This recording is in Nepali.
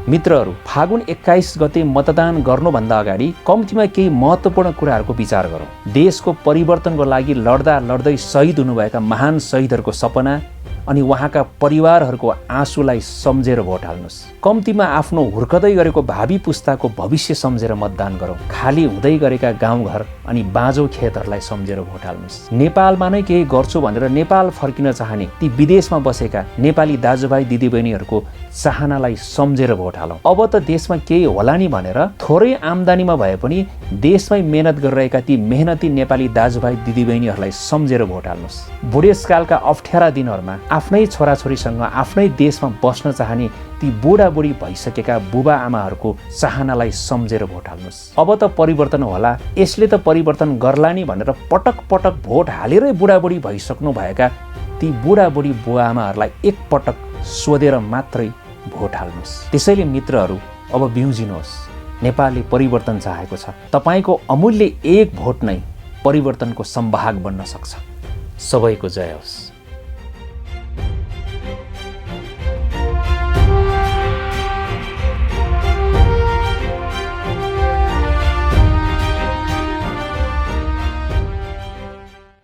मित्रहरू, फागुन 21 गते मतदान गर्नुभन्दा अगाडि कम्तीमा केही महत्त्वपूर्ण कुराहरूको विचार गरौँ। देशको परिवर्तनको लागि लड्दै शहीद हुनुभएका महान शहीदहरूको सपना अनि उहाँका परिवारहरूको आँसुलाई सम्झेर भोट हाल्नुहोस्। कम्तीमा आफ्नो हुर्कदै गरेको भावी पुस्ताको भविष्य सम्झेर मतदान गरौँ। खाली हुँदै गरेका गाउँघर अनि बाँझो खेतहरूलाई सम्झेर भोट हाल्नुहोस्। नेपालमा नै केही गर्छु भनेर नेपाल फर्किन चाहने ती विदेशमा बसेका नेपाली दाजुभाइ दिदीबहिनीहरूको चाहनालाई सम्झेर भोट हालौँ। अब त देशमा केही होला नि भनेर थोरै आम्दानीमा भए पनि देशमै मेहनत गरिरहेका ती मेहनती नेपाली दाजुभाइ दिदीबहिनीहरूलाई सम्झेर भोट हाल्नुहोस्। बुढेसकालका अप्ठ्यारा दिनहरूमा आफ्नै छोराछोरीसँग आफ्नै देशमा बस्न चाहने ती बुढाबुढी भइसकेका बुबा आमाहरूको चाहनालाई सम्झेर भोट हाल्नुहोस्। अब त परिवर्तन होला, यसले त परिवर्तन गर्ला नि भनेर पटक पटक भोट हालेरै बुढाबुढी भइसक्नु भएका ती बुढाबुढी बुवा आमाहरूलाई एकपटक सोधेर मात्रै भोट हाल्नुहोस्। त्यसैले मित्रहरू, अब बिउजिनुहोस्। नेपालले परिवर्तन चाहेको छ। तपाईँको अमूल्य एक भोट नै परिवर्तनको संवाहक बन्न सक्छ। सबैको जय होस्।